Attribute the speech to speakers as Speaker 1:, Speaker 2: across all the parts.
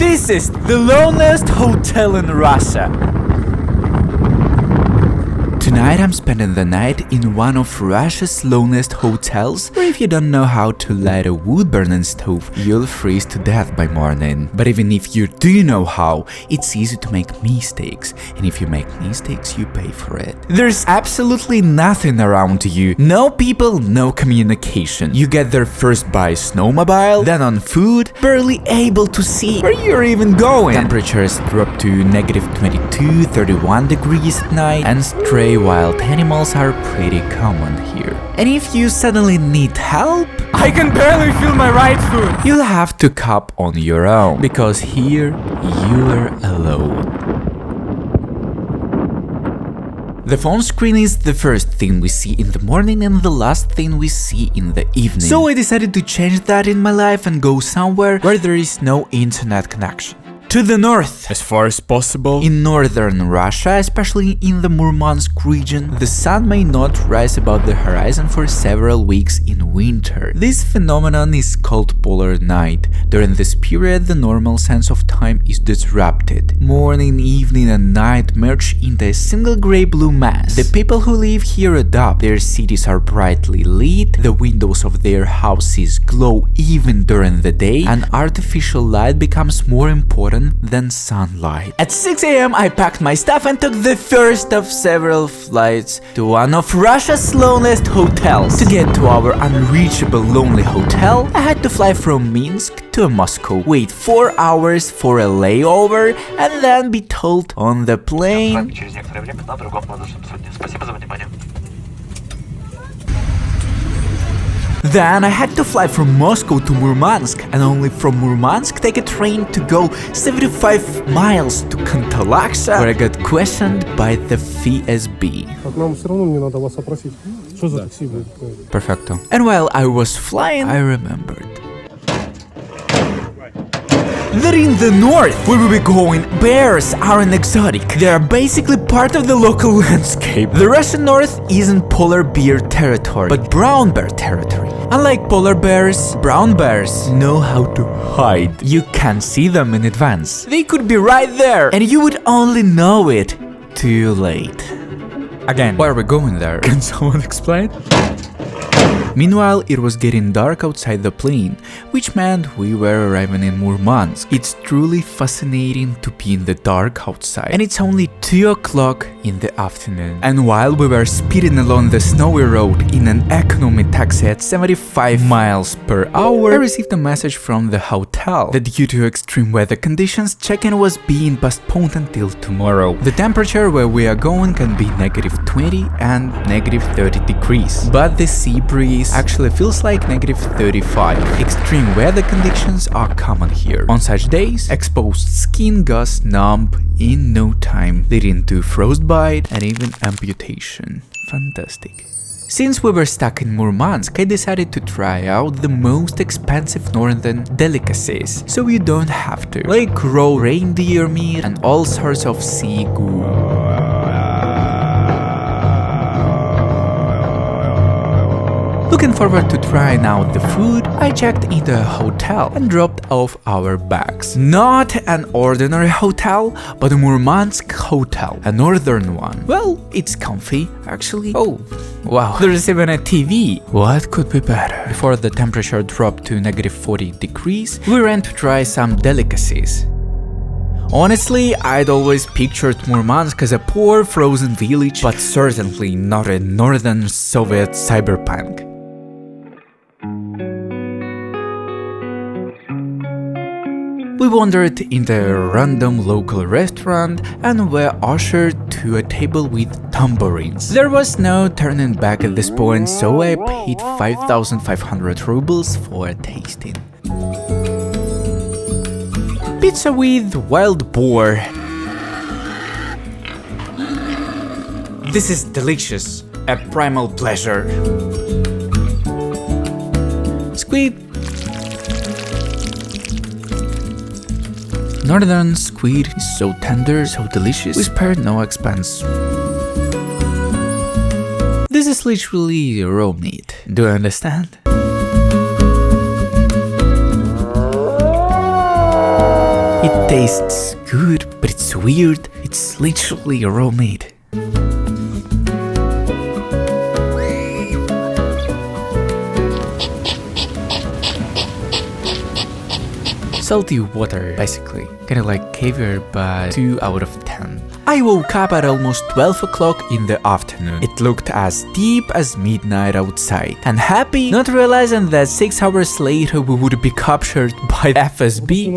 Speaker 1: This is the loneliest hotel in Russia. Tonight I'm spending the night in one of Russia's loneliest hotels, where if you don't know how to light a wood-burning stove, you'll freeze to death by morning. But even if you do know how, it's easy to make mistakes, and if you make mistakes, you pay for it. There's absolutely nothing around you. No people, no communication. You get there first by snowmobile, then on foot, barely able to see where you're even going. Temperatures drop to -22, 31 degrees at night, and stray wild animals are pretty common here. And if you suddenly need help, I can barely feel my right foot. You'll have to cop on your own, because here you're alone. The phone screen is the first thing we see in the morning and the last thing we see in the evening. So I decided to change that in my life and go somewhere where there is no internet connection. To the north, as far as possible. In northern Russia, especially in the Murmansk region, the sun may not rise above the horizon for several weeks in winter. This phenomenon is called polar night. During this period, the normal sense of time is disrupted. Morning, evening and night merge into a single grey-blue mass. The people who live here adopt. Their cities are brightly lit, the windows of their houses glow even during the day, and artificial light becomes more important than sunlight. At 6 AM I packed my stuff and took the first of several flights to one of Russia's loneliest hotels. To get to our unreachable lonely hotel, I had to fly from Minsk to Moscow, wait 4 hours for a layover, and then be told on the plane Then I had to fly from Moscow to Murmansk, and only from Murmansk take a train to go 75 miles to Kantalaksha, where I got questioned by the FSB. Perfecto. And while I was flying, I remembered that in the north, where we were going, bears aren't exotic. They are basically part of the local landscape. The Russian north isn't polar bear territory, but brown bear territory. Unlike polar bears, brown bears know how to hide. You can't see them in advance. They could be right there, and you would only know it too late. Again, why are we going there? Can someone explain? Meanwhile, it was getting dark outside the plane, which meant we were arriving in Murmansk. It's truly fascinating to be in the dark outside, and it's only 2 o'clock in the afternoon. And while we were speeding along the snowy road in an economy taxi at 75 miles per hour, I received a message from the hotel that due to extreme weather conditions, check-in was being postponed until tomorrow. The temperature where we are going can be -20 and -30 degrees, but the sea breeze actually feels like -35. Extreme weather conditions are common here. On such days, exposed skin goes numb in no time, leading to frostbite and even amputation. Fantastic. Since we were stuck in Murmansk, I decided to try out the most expensive northern delicacies, so you don't have to, like raw reindeer meat and all sorts of sea goo. Looking forward to trying out the food, I checked into a hotel and dropped off our bags. Not an ordinary hotel, but a Murmansk hotel, a northern one. Well, it's comfy, actually. Oh, wow, there's even a TV. What could be better? Before the temperature dropped to -40 degrees, we ran to try some delicacies. Honestly, I'd always pictured Murmansk as a poor frozen village, but certainly not a northern Soviet cyberpunk. We wandered into a random local restaurant and were ushered to a table with tambourines. There was no turning back at this point, so I paid 5,500 rubles for a tasting. Pizza with wild boar. This is delicious, a primal pleasure. Squid. Northern squid is so tender, so delicious, we spared no expense. This is literally raw meat. Do you understand? It tastes good, but it's weird. It's literally raw meat. Salty water, basically. Kinda like caviar, but 2 out of 10. I woke up at almost 12 o'clock in the afternoon. It looked as deep as midnight outside. And happy, not realizing that 6 hours later we would be captured by FSB.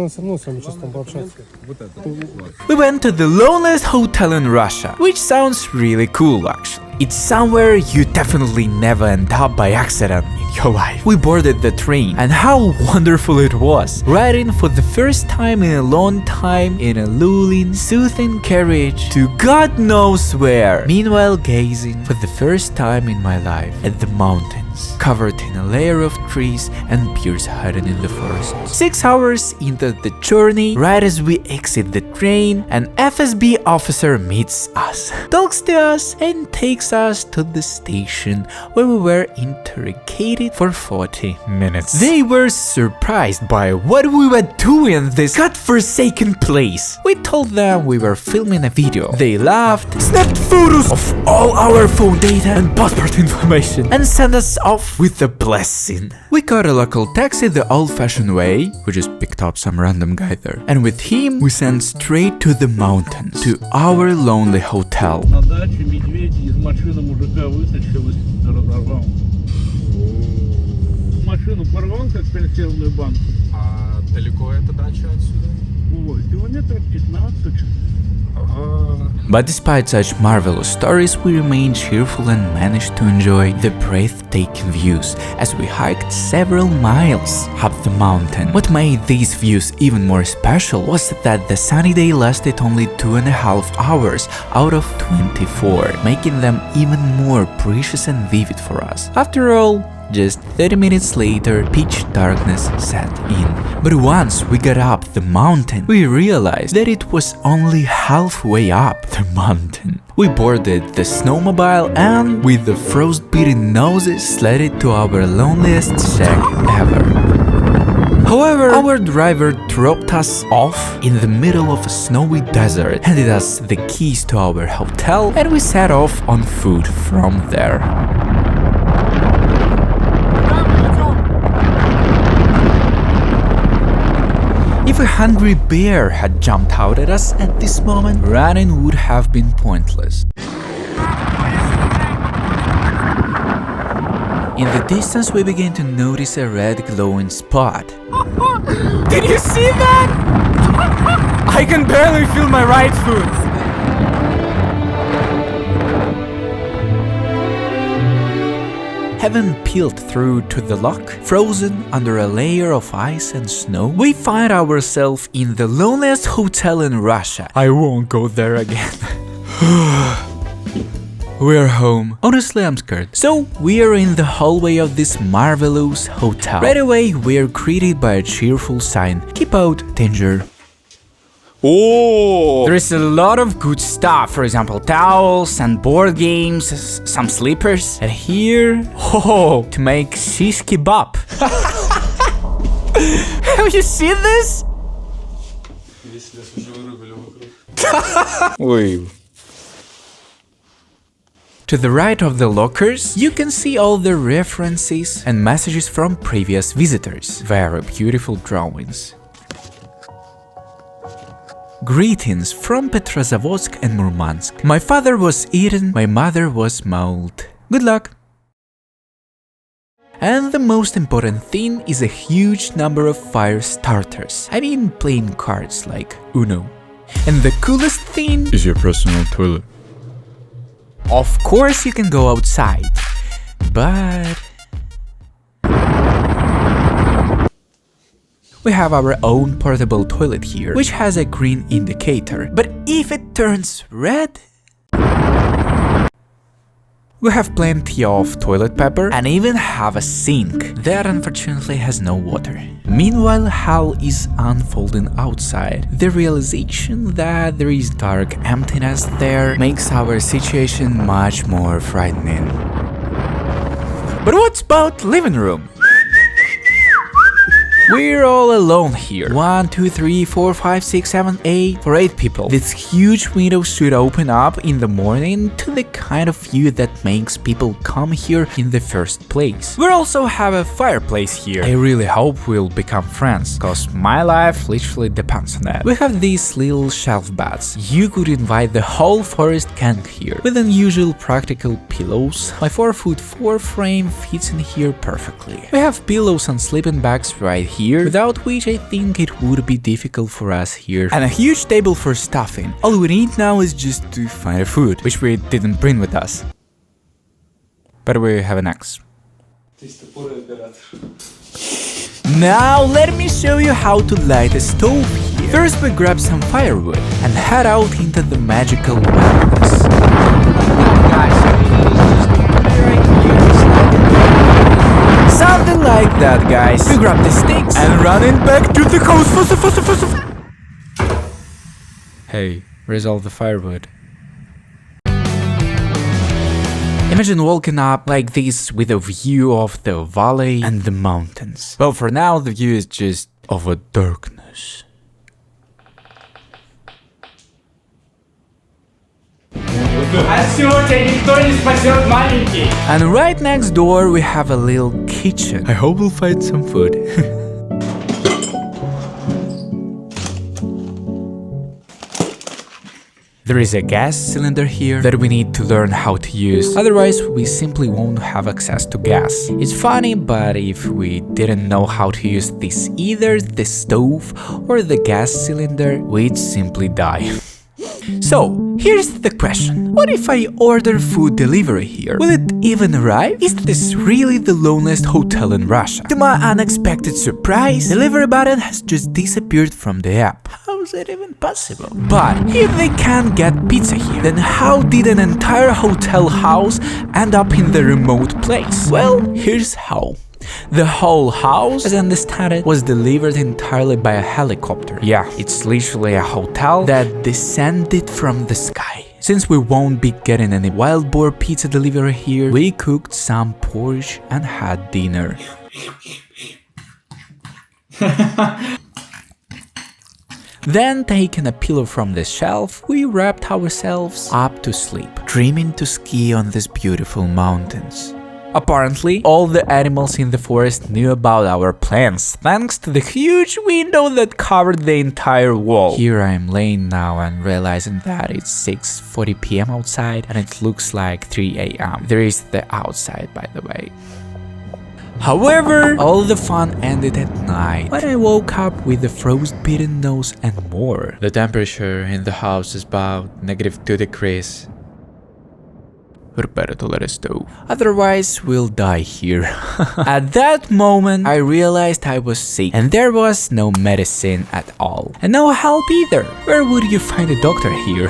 Speaker 1: We went to the loneliest hotel in Russia, which sounds really cool actually. It's somewhere you definitely never end up by accident in your life. We boarded the train, and how wonderful it was! Riding for the first time in a long time in a lulling, soothing carriage to God knows where. Meanwhile gazing for the first time in my life at the mountains, covered in a layer of trees and bears hidden in the forest. 6 hours into the journey, right as we exit the train, an FSB officer meets us, talks to us, and takes us to the station where we were interrogated for 40 minutes. They were surprised by what we were doing in this godforsaken place. We told them we were filming a video. They laughed, snapped photos of all our phone data and passport information, and sent us off with a blessing. We got a local taxi the old-fashioned way. We just picked up some random guy there, and with him we sent straight to the mountains, to our lonely hotel.
Speaker 2: Машину мужика вытащил и разорвал. Машину порвал, как консервную банку.
Speaker 3: А далеко эта дача отсюда?
Speaker 2: Ой, километров 15.
Speaker 1: But despite such marvelous stories, we remained cheerful and managed to enjoy the breathtaking views as we hiked several miles up the mountain. What made these views even more special was that the sunny day lasted only 2.5 hours out of 24, making them even more precious and vivid for us. After all, just 30 minutes later, pitch darkness set in. But once we got up the mountain, we realized that it was only halfway up the mountain. We boarded the snowmobile and, with the frost-beaten noses, sledded to our loneliest shack ever. However, our driver dropped us off in the middle of a snowy desert, handed us the keys to our hotel, and we set off on foot from there. If a hungry bear had jumped out at us at this moment, running would have been pointless. In the distance, we began to notice a red glowing spot. Did you see that? I can barely feel my right foot. Having peeled through to the lock, frozen under a layer of ice and snow, we find ourselves in the loneliest hotel in Russia. I won't go there again. We're home. Honestly, I'm scared. So, we are in the hallway of this marvelous hotel. Right away, we are greeted by a cheerful sign. Keep out, danger. Oh! There is a lot of good stuff, for example, towels and board games, some slippers. And here, to make shish kebab. Have you seen this? To the right of the lockers, you can see all the references and messages from previous visitors. Very beautiful drawings. Greetings from Petrozavodsk and Murmansk. My father was eaten, my mother was mauled. Good luck! And the most important thing is a huge number of fire starters. I mean playing cards like Uno. And the coolest thing
Speaker 3: is your personal toilet.
Speaker 1: Of course you can go outside, but we have our own portable toilet here, which has a green indicator. But if it turns red, we have plenty of toilet paper and even have a sink that unfortunately has no water. Meanwhile, hell is unfolding outside. The realization that there is dark emptiness there makes our situation much more frightening. But what about living room? We're all alone here. 1, 2, 3, 4, 5, 6, 7, 8. For 8 people. This huge window should open up in the morning to the kind of view that makes people come here in the first place. We also have a fireplace here. I really hope we'll become friends, cause my life literally depends on that. We have these little shelf beds. You could invite the whole forest gang here. With unusual practical pillows. My 4'4" frame fits in here perfectly. We have pillows and sleeping bags right here, without which I think it would be difficult for us here. And a huge table for stuffing. All we need now is just to find a food, which we didn't bring with us. But we have an axe. Now let me show you how to light a stove here. First we grab some firewood and head out into the magical wilderness. Something like that, guys. We grab the sticks and running back to the house. Hey, where's all the firewood? Imagine walking up like this with a view of the valley and the mountains. Well, for now the view is just of a darkness. And right next door we have a little kitchen. I hope we'll find some food. There is a gas cylinder here that we need to learn how to use, otherwise we simply won't have access to gas. It's funny, but if we didn't know how to use this, either the stove or the gas cylinder, we'd simply die. So, here's the question. What if I order food delivery here? Will it even arrive? Is this really the loneliest hotel in Russia? To my unexpected surprise, the delivery button has just disappeared from the app. How is it even possible? But if they can't get pizza here, then how did an entire hotel house end up in the remote place? Well, here's how. The whole house, as I understand it, was delivered entirely by a helicopter. Yeah, it's literally a hotel that descended from the sky. Since we won't be getting any wild boar pizza delivery here, we cooked some porridge and had dinner. Then, taking a pillow from the shelf, we wrapped ourselves up to sleep, dreaming to ski on these beautiful mountains. Apparently, all the animals in the forest knew about our plans, thanks to the huge window that covered the entire wall. Here I am laying now and realizing that it's 6:40 p.m. outside and it looks like 3 a.m. There is the outside, by the way. However, all the fun ended at night, when I woke up with a frostbitten nose and more. The temperature in the house is about -2 degrees. We're better to let us go. Otherwise, we'll die here. At that moment, I realized I was sick and there was no medicine at all. And no help either. Where would you find a doctor here?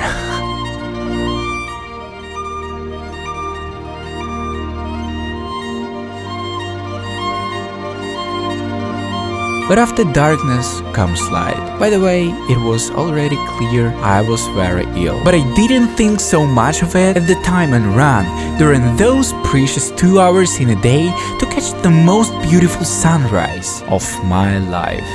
Speaker 1: But after darkness comes light. By the way, it was already clear I was very ill. But I didn't think so much of it at the time and ran during those precious 2 hours in a day to catch the most beautiful sunrise of my life.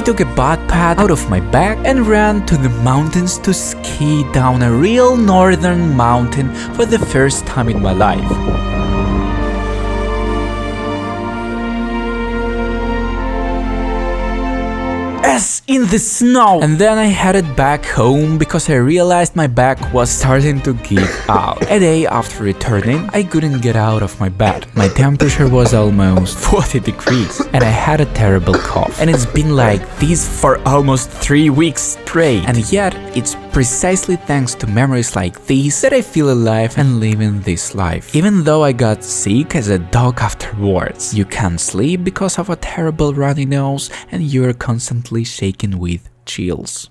Speaker 1: I took a butt pad out of my bag and ran to the mountains to ski down a real northern mountain for the first time in my life. Yes, in the snow! And then I headed back home because I realized my back was starting to give out. A day after returning, I couldn't get out of my bed. My temperature was almost 40 degrees and I had a terrible cough. And it's been like this for almost 3 weeks straight. And yet, it's precisely thanks to memories like these that I feel alive and living this life. Even though I got sick as a dog afterwards. You can't sleep because of a terrible runny nose and you're constantly shaken with chills.